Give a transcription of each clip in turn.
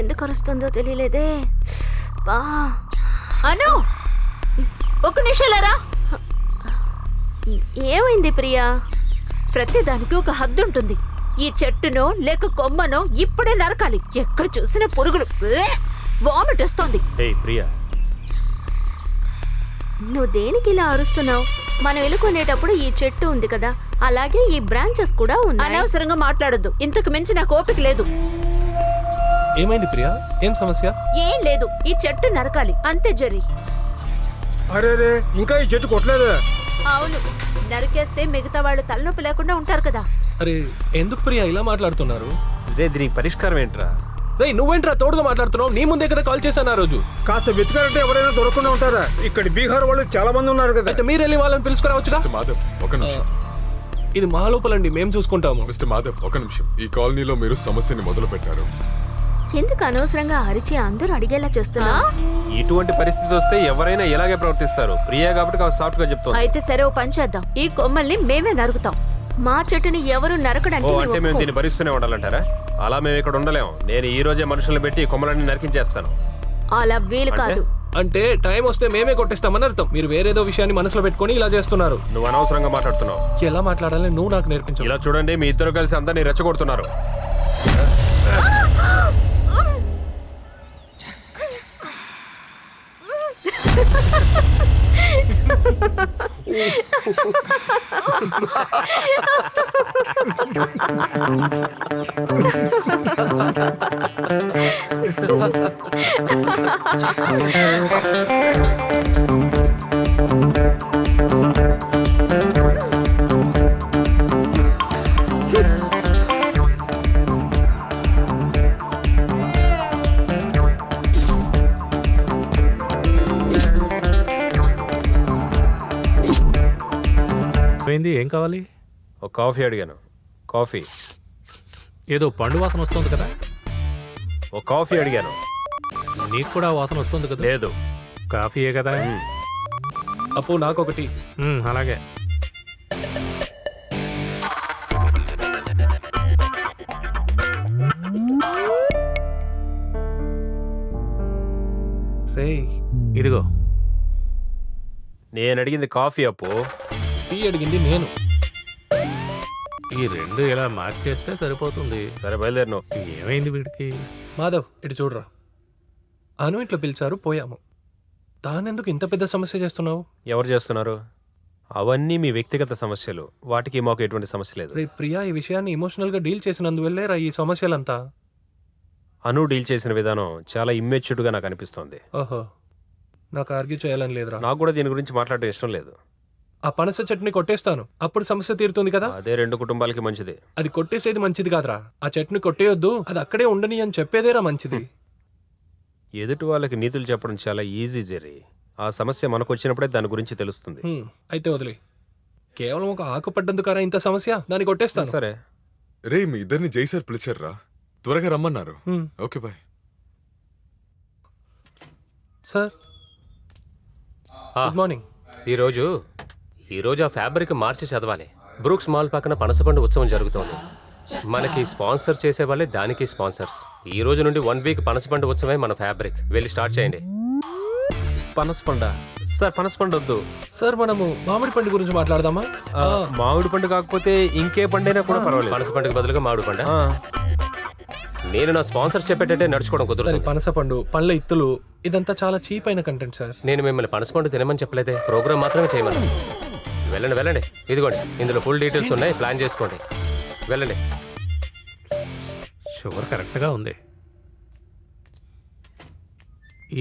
ఎందుకు అరుస్తుందో తెలియలేదే. బా అను ఒక నిమిషాలరా. ఏమైంది ప్రియా? ప్రతిదానికి ఒక హద్దు ఉంటుంది. ఈ చెట్టునో లేక కొమ్మనో ఇప్పుడే నరకాలి. ఎక్కడ చూసిన పురుగులు వామిట్ వస్తోంది. ప్రియా, నువ్వు దేనికి ఇలా అరుస్తున్నావు? మనం వెళ్ళుకునేటప్పుడు ఈ చెట్టు ఉంది కదా, అలాగే ఈ బ్రాంచెస్ కూడా ఉన్నాయి. అనవసరంగా మాట్లాడొద్దు. ఇంతకు మించి నాకు ఓపిక లేదు. ఏమైంది ప్రియా? ఏం సమస్య? ఏం లేదు, ఈ చెట్టు నరకాలి అంతే జరి. అరే ఇంకా ఈ చెట్టు కొట్టలేదు. అవును, నరికేస్తే మిగతా వాళ్ళు తలనొప్పి లేకుండా ఉంటారు కదా. అరే ఎందుకు ప్రియా ఇలా మాట్లాడుతున్నారు? దీనికి పరిష్కారం ఏంట్రా? రేయ్ నువ్వేంట్రా తోడుగా మాట్లాడుతున్నావు? నీ ముందే కదా కాల్ చేశాను ఆ రోజు. కాస్త వెతుకారంటే ఎవరైనా దొరకకుండా ఉంటారా? ఇక్కడ బీహార్ వాళ్ళు చాలా మంది ఉన్నారు కదా. అయితే మీరు వెళ్ళి వాళ్ళని పిలుచుకురావచ్చుగా. మాధవ్ ఒక నిమిషం. ఇది మా లోపలండి, మేము చూసుకుంటాము. మిస్టర్ మాధవ్ ఒక నిమిషం. ఈ కాలనీలో మీరు సమస్యని మొదలు పెట్టారు. ఎందుకు అనవసరంగా అరిచి అందరూ అడిగేలా చేస్తున్నా? ఇటువంటి పరిస్థితి వస్తే ఎవరైనా ఇలాగే ప్రవర్తిస్తారు. ప్రియా కాబట్టి సాఫ్ట్ గా చెప్తాను. అయితే సరే, ఓ పని చేద్దాం. ఈ కొమ్మల్ని మేమే నరుకుతాం. మా చెట్టుని ఎవరు నరకడానికి అంటే మేము దీన్ని భరిస్తూనే ఉండాలంటారా? అలా మేము ఇక్కడ ఉండలేము. నేను ఈ రోజే మనుషులను పెట్టి కొమ్మలన్నీ నరికించేస్తాను. అలా వీలు కాదు. అంటే టైం వస్తే మేమే కొట్టిస్తామని అర్థం. మీరు వేరేదో విషయాన్ని మనసులో పెట్టుకొని ఇలా చేస్తున్నారు. నువ్వు అనవసరంగా మాట్లాడుతున్నావు. ఎలా మాట్లాడాలి నువ్వు నాకు నేర్పించు. ఇలా చూడండి, మీ ఇద్దరు కలిసి అందరినీ రెచ్చగొడుతున్నారు. ఏం కావాలి? ఒక కాఫీ అడిగాను. కాఫీ. ఏదో పండు వాసన వస్తుంది కదా. ఒక కాఫీ అడిగాను. నీకు కూడా వాసన వస్తుంది కదా. లేదు, కాఫీయే కదా. అప్పు నాకొకటి. అలాగే. రేయ్ ఇదిగో. నేను అడిగింది కాఫీ అప్పు. టీ అడిగింది నేను. ఈ రెండు ఇలా మార్చేస్తే సరిపోతుంది. సరే బయలుదేరినావు. ఏమైంది వీడికి? మాధవ్ ఇటు చూడరా. అను ఇంట్లో పిలిచారు, పోయాము. దానెందుకు ఇంత పెద్ద సమస్య చేస్తున్నావు? ఎవరు చేస్తున్నారు? అవన్నీ మీ వ్యక్తిగత సమస్యలు. వాటికి మాకు ఎటువంటి సమస్య లేదు. రే ప్రియా ఈ విషయాన్ని ఎమోషనల్ గా డీల్ చేసినందువల్లే రా ఈ సమస్యలంతా. అను డీల్ చేసిన విధానం చాలా ఇమ్మెచ్యూర్డ్ గా నాకు అనిపిస్తోంది. ఓహో, నాకు ఆర్గ్యూ చేయాలని లేదురా. నాకు కూడా దీని గురించి మాట్లాడడం ఇష్టం లేదు. ఆ పనస చట్నీ కొట్టేస్తాను, అప్పుడు సమస్య తీరుతుంది కదా. అదే రెండు కుటుంబాలకి మంచిది. అది కొట్టేసేది మంచిది కాదురా. ఆ చట్నీ కొట్టేయొద్దు, అది అక్కడే ఉండని అని చెప్పేదేరా మంచిది. ఎదుటి వాళ్ళకి నీతులు చెప్పడం చాలా ఈజీ జెర్రీ. ఆ సమస్య మనకు వచ్చినప్పుడే దాని గురించి తెలుస్తుంది. అయితే వదిలే. కేవలం ఒక ఆకు పడ్డందుకారా ఇంత సమస్య? దాన్ని కొట్టేస్తాను. సరే. రే మీ ఇద్దరిని జైసర్ పిలిచారా? త్వరగా రమ్మన్నారు. Okay bye. Sir good morning. ఈరోజు ఆ ఫ్యాబ్రిక్ మార్చి చదవాలి. బ్రూక్స్ మాల్ పక్కన పనసపండు ఉత్సవం జరుగుతోంది. మనకి స్పాన్సర్ చేసే వాళ్ళే దానికి స్పాన్సర్స్. ఈ రోజు నుండి 1 వీక్ పనసపండు ఉత్సవమే మన ఫ్యాబ్రిక్. వెళ్ళి స్టార్ట్ చేయండి. పనసపండ సార్, పనసపండు వద్దు సార్. మనము మామిడి పండు గురించి మాట్లాడదామా? మామిడి పండు కాకపోతే ఇంకే పండైనా కూడా పర్వాలేదు. పనస పండుగ బదులుగా మామిడి పండు. నేను నా స్పాన్సర్ చెప్పేటట్టే నడుచుకోవడం కుదరదు. పనస పండు, పండ్ల ఇత్తులు, ఇదంతా చాలా చీప్ అయిన కంటెంట్ సార్. నేను మిమ్మల్ని పనసపండు తినమని చెప్పలేదే, ప్రోగ్రామ్ మాత్రమే చేయమని. వెళ్ళండి. ఇదిగోండి, ఇందులో ఫుల్ డీటెయిల్స్ ఉన్నాయి. ప్లాన్ చేసుకోండి. వెళ్ళండి. షుగర్ కరెక్ట్గా ఉంది.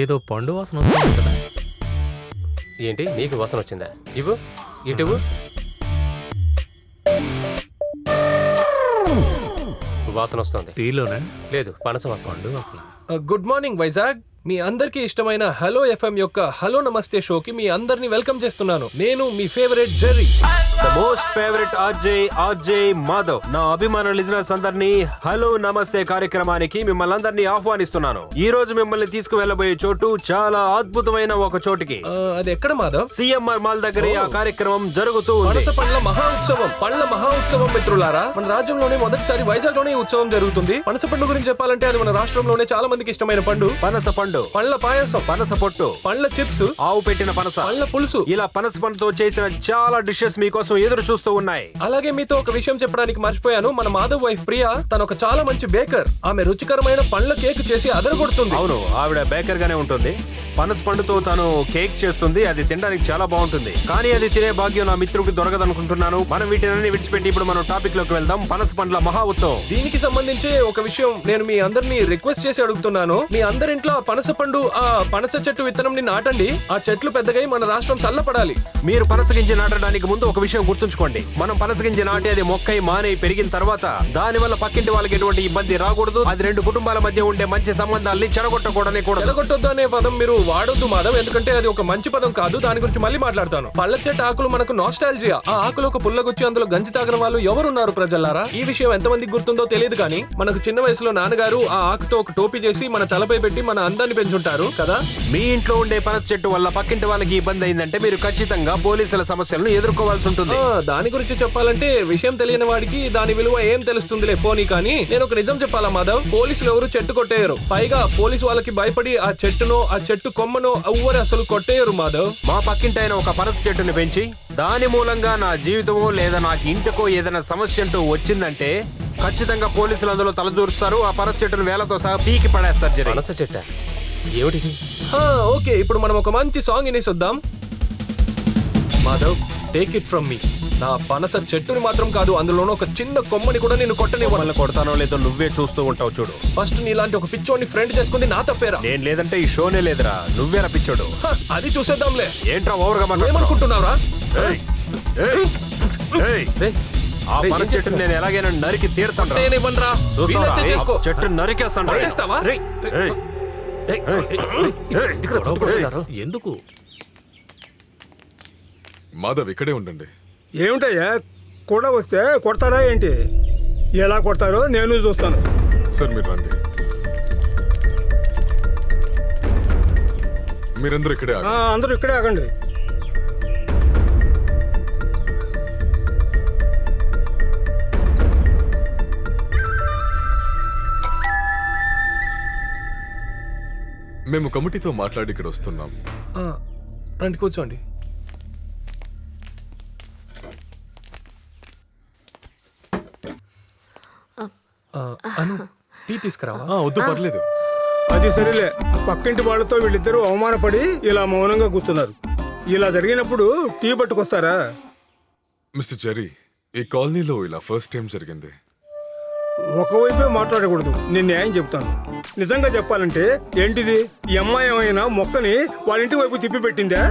ఏదో పండు వాసన వస్తుంది కదా. ఏంటి నీకు వాసన వచ్చిందా? ఇటు వాసన వస్తుంది. టీలోనే లేదు, పనస వాసన. పండు వాసన. Good morning Vizag. మీ అందరికీ ఇష్టమైన హలో ఎఫ్ఎం యొక్క హలో నమస్తే షోకి మీ అందరిని వెల్కమ్ చేస్తున్నాను. నేను మీ favourite Jerry. The most favourite RJ Madhav. నా అభిమాన లిజనర్స్ అందరినీ హలో నమస్తే కార్యక్రమానికి మిమ్మల్ని అందరినీ ఆహ్వానిస్తున్నాను. ఈ రోజు మిమ్మల్ని తీసుకువెళ్ళబోయే చోటు చాలా అద్భుతమైన ఒక చోటుకి. అది ఎక్కడ మాధవ్? సిఎంఆర్ మాల్ దగ్గర ఆ కార్యక్రమం జరుగుతూ ఉంది. పనస పండ్ల మహా ఉత్సవం మిత్రులారా, మన రాజ్యంలోనే మొదటిసారి వైజాగ్ లోనే ఉత్సవం జరుగుతుంది. పనస పండు గురించి చెప్పాలంటే అది మన రాష్ట్రంలోనే చాలా మందికి ఇష్టమైన పండు. పనస పండు, పండ్ల పాయసం, పనస పొట్టు, పండ్ల చిప్స్, ఆవు పెట్టిన పనస, పండ్ల పులుసు, ఇలా పనస పండుతో చేసిన చాలా డిషెస్ మీకోసం ఎదురు చూస్తూ ఉన్నాయి. అలాగే మీతో ఒక విషయం చెప్పడానికి మర్చిపోయాను. మన మాధవ్ వైఫ్ ప్రియా తను ఒక చాలా మంచి బేకర్. ఆమె రుచికరమైన పండ్ల కేక్ చేసి అదరగొడుతుంది. అవును, ఆవిడ బేకర్ గానే ఉంటుంది. పనస పండుతో తాను కేక్ చేస్తుంది. అది తినడానికి చాలా బాగుంటుంది. కానీ అది తినే భాగ్యం నా మిత్రుడికి దొరకదనుకుంటున్నాను. మనం వీటిని విడిచిపెట్టి ఇప్పుడు మనం టాపిక్ లోకి వెళ్దాం. పనస పండ్ల మహా ఉత్సవం. దీనికి సంబంధించి ఒక విషయం నేను మీ అందరినీ రిక్వెస్ట్ చేసి అడుగుతున్నాను. మీ అందరింట్లో పనస పండు, ఆ పనస చెట్టు విత్తనం ని నాటండి. ఆ చెట్లు పెద్దగా మన రాష్ట్రం చల్లపడాలి. మీరు పనస గింజ నాటడానికి ముందు ఒక విషయం గుర్తుంచుకోండి. మనం పనస గింజ నాటి అది మొక్కై మానై పెరిగిన తర్వాత దాని వల్ల పక్కింటి వాళ్ళకి ఎటువంటి ఇబ్బంది రాకూడదు. అది రెండు కుటుంబాల మధ్య ఉండే మంచి సంబంధాలని చెడగొట్టకూడనే కూడదు. చెడగొట్టొద్దు అనే పదం మీరు వాడొద్దు మాధవ్, ఎందుకంటే అది ఒక మంచి పదం కాదు. దాని గురించి మళ్ళీ మాట్లాడతాను. పళ్ళ చెట్టు ఆకులు మనకు నాస్టాల్జియా. ఆ ఆకులు ఒక పుల్లగొచ్చి అందులో గంజి తాగిన వాళ్ళు ఎవరున్నారు ప్రజల్లారా? ఈ విషయం ఎంతమందికి గుర్తుందో తెలియదు కానీ మనకు చిన్న వయసులో నాన్నగారు ఆ ఆకుతో ఒక టోపీ చేసి మన తలపై పెట్టి మన అందాన్ని పెంచుంటారు కదా. మీ ఇంట్లో ఉండే పనస చెట్టు వల్ల పక్కింటి వాళ్ళకి ఇబ్బంది అయిందంటే మీరు ఖచ్చితంగా పోలీసుల సమస్యలను ఎదుర్కోవాల్సి ఉంటుంది. దాని గురించి చెప్పాలంటే విషయం తెలియని వాడికి దాని విలువ ఏం తెలుస్తుందిలే పోనీ. కానీ నేను ఒక నిజం చెప్పాలా మాధవ్, పోలీసులు ఎవరు చెట్టు కొట్టేయరు. పైగా పోలీసు వాళ్ళకి భయపడి ఆ చెట్టునో ఆ చెట్టు కొమ్మనో ఎవ్వరు అసలు కొట్టేయరు మాధవ్. మా పక్కింటి ఆయన ఒక పనస చెట్టుని పెంచి దాని మూలంగా నా జీవితమో లేదా నాకు ఇంటికో ఏదైనా సమస్య అంటూ వచ్చిందంటే ఖచ్చితంగా పోలీసులు అందులో తలదూరుస్తారు. ఆ పనస చెట్టును వేలతో సహా పీకి పడేస్తారు. జరి పనస చెట్ట ఏమిటి? ఓకే, ఇప్పుడు మనం ఒక మంచి సాంగ్ వినేసొద్దాం. Madhav, take it from me. నా పనస చెట్టుని మాత్రం కాదు, అందులోనూ ఒక చిన్న కొమ్మని కూడా నేను కొట్టనివ్వాలి. కొడతానో లేదో నువ్వే చూస్తూ ఉంటావు చూడు. ఫస్ట్ నీలాంటి ఒక పిచ్చోని ఫ్రెండ్ చేసుకుంది నా తప్పేరా? నేను లేదంటే ఈ షోనే లేదురా. నువ్వేరా పిచ్చోడు. అది చూసేద్దాంలే. ఏంట్రా ఓవర్గా ఏమనుకుంటున్నావురా? ఆ పనస చెట్టుని నేను ఎలాగైనా నరికి తీరుతాను. నేనివ్వనురా. వీలైతే చేసుకో. చెట్టు నరికేస్తాను. కొట్టేస్తావా? ఎందుకు? మాధవ్ ఇక్కడే ఉండండి. ఏమిటయ్యా కూడా వస్తే కొడతారా ఏంటి? ఎలా కొడతారో నేను చూస్తాను. సార్ మీరు రండి. మీరందరూ ఇక్కడే ఆగండి. అందరూ ఇక్కడే ఆగండి. మేము కమిటీతో మాట్లాడి ఇక్కడ వస్తున్నాం. రండి, కూర్చోండి. అను, టీ తీసుకురావా? వద్దు, పర్లేదు. అది సరేలే. పక్కింటి వాళ్ళతో వీళ్ళిద్దరూ అవమానపడి ఇలా మౌనంగా కూర్చున్నారు. ఇలా జరిగినప్పుడు టీ పట్టుకొస్తారా? మిస్టర్ జెర్రీ, ఈ కాలనీలో ఇలా ఫస్ట్ టైం జరిగింది. ఒకవైపే మాట్లాడకూడదు. నేను న్యాయం చెప్తాను. నిజంగా చెప్పాలంటే ఏంటిది, ఈ అమ్మాయి ఏమైనా మొక్కని వాళ్ళ ఇంటి వైపు తిప్పి పెట్టిందా?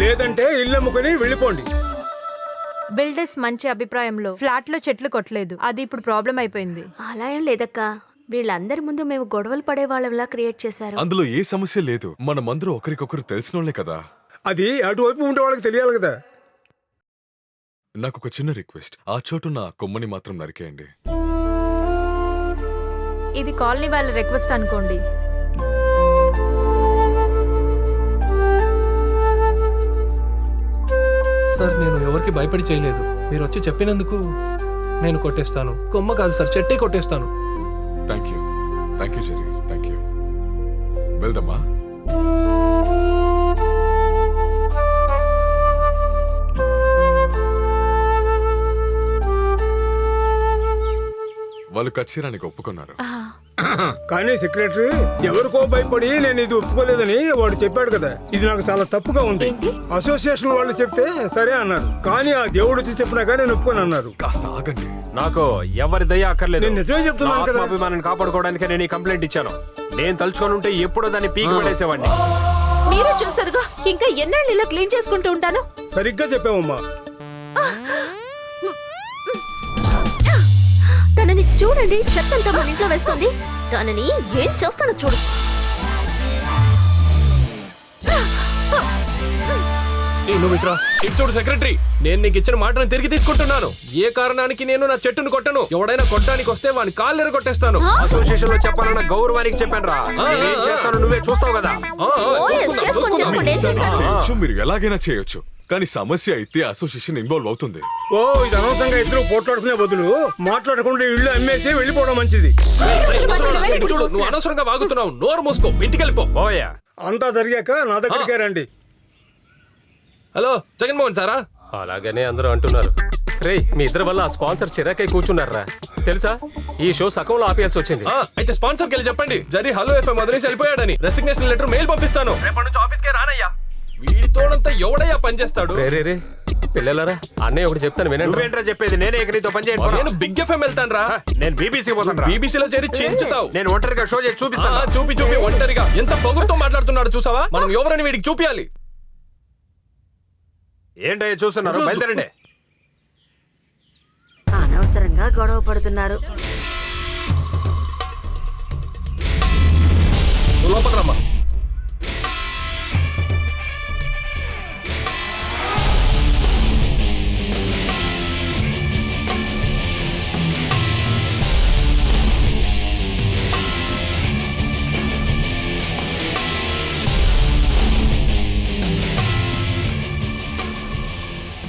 లేదంటే ఇల్లు అమ్ముకొని వెళ్ళిపోండి. బిల్డర్స్ మంచి అభిప్రాయంలో ఫ్లాట్ లో చెట్లు కొట్టలేదు. అది ఇప్పుడు ప్రాబ్లం అయిపోయింది. అలా ఏం లేదక్క. వీళ్ళందరి ముందు మేము గొడవలు పడే వాళ్ళలా క్రియేట్ చేశారు. అందులో ఏ సమస్య లేదు. మనమందరూ ఒకరికొకరు తెలిసినోళ్లే కదా. అది అటువైపు ఉండే వాళ్ళకి తెలియాలి కదా. నాకు ఒక చిన్న రిక్వెస్ట్. ఆ చోటున్న కొమ్మని మాత్రం నరికేయండి. ఇది కాలనీ వాళ్ళ రిక్వెస్ట్ అనుకోండి. సార్, నేను ఎవరికి భయపడి చేయలేదు. మీరు వచ్చి చెప్పినందుకు నేను కొట్టేస్తాను. కొమ్మ కాదు సార్, చెట్టే కొట్టేస్తాను. Thank you Jerry, thank you. వెళ్దామా? వాళ్ళు కచ్చిరానికి ఒప్పుకున్నారు. కానీ సెక్రటరీ ఎవరికో భయపడి నేను ఇది ఒప్పుకోలేదని వాడు చెప్పాడు కదా. ఇది నాకు చాలా తప్పుగా ఉంది. అసోసియేషన్ వాళ్ళు చెప్తే సరే అన్నారు, కానీ ఆ దేవుడు వచ్చి చెప్పినాక నేను ఒప్పుకొని అన్నారు. కాస్త ఆగండి. నాకు ఎవరి దయ అక్కర్లేదు. నేను నిజమే చెప్తున్నాను కదా. అభిమానాన్ని కాపాడుకోవడానికి నేను ఈ కంప్లైంట్ ఇచ్చాను. నేను తలుచుకొని ఉంటే ఎప్పుడో దాన్ని పీకి పడేసేవాడిని. మీరే చూసారుగా, ఇంకా ఎన్నాళ్ళు ఇలా క్లీన్ చేసుకుంటూ ఉంటాను. సరిగ్గా చెప్పావమ్మా. తనని చూడండి, చెత్తంతా మన ఇంట్లో వేస్తుంది. తనని ఏం చేస్తానో చూడు. నువ్వు ఇట్రా. ఇటు చూడు సెక్రటరీ, నేను నీకు ఇచ్చిన మాటను తిరిగి తీసుకుంటున్నాను. ఏ కారణానికి నేను నా చెట్టును కొట్టను. ఎవడైనా కొట్టడానికి వస్తే వాని కాళ్ళు ఎరగొట్టేస్తాను. అసోసియేషన్ లో చెప్పాలన్న గౌరవానికి చెప్పాను రా. ఏం చేస్తాను నువ్వే చూస్తావు కదా. చేయొచ్చు, మీరు ఎలాగైనా చేయొచ్చు. కానీ సమస్య అయితే అసోసియేషన్ ఇన్వాల్వ్ అవుతుంది. ఓ ఇది అనవసరంగా ఇద్దరు పోట్లాడుకునే బదులు మాట్లాడకుండా ఇల్లు అమ్మేసి వెళ్ళిపోవడం మంచిది. ఇటు చూడు, నువ్వు అనవసరంగా వాగుతున్నావు. నోరు మూసుకో, ఇంటికి వెళ్ళిపో. ఓయా అంతా జరిగాక నా దగ్గరికే రండి. హలో జగన్మోహన్ సారా? అలాగనే అందరూ అంటున్నారు. రేయ్, మీ ఇద్దరి వల్ల ఆ స్పాన్సర్ చిరాకై కూర్చున్నారా తెలుసా? ఈ షో సకంలో ఆపేయాల్సి వచ్చింది. అయితే స్పాన్సర్కి వెళ్ళి చెప్పండి జరి హలో ఎఫ్ఎం వదిలేసి వెళ్ళిపోయాడని. రెసిగ్నేషన్ లెటర్ మెయిల్ పంపిస్తాను. రేపటి నుంచి ఆఫీస్కే రానయ్యా. వీడితోనంతా ఎవడయ్యా పనిచేస్తాడు? రే పిల్లలారా, అన్నయ్య ఒకటి చెప్తాను వినండి. నువ్వేంట్రా చెప్పేది? నేనే ఇక నీతో పని చేయను. నేను బిగ్ ఎఫ్ఎం వెళ్తాను రా. నేను బీబీసీ పోతాను రా. బీబీసీలో చేరి చించుతావు. నేను ఒంటరిగా షో చేసి చూపిస్తాను. చూపి ఒంటరిగా ఎంత పొగురుతో మాట్లాడుతున్నాడు చూసావా? మనం ఎవరని వీడికి చూపియాలి. ఏంటయ్యా చూస్తున్నారు? బయలుదేరండి. అనవసరంగా గొడవ పడుతున్నారు. లోపల రమ్మా.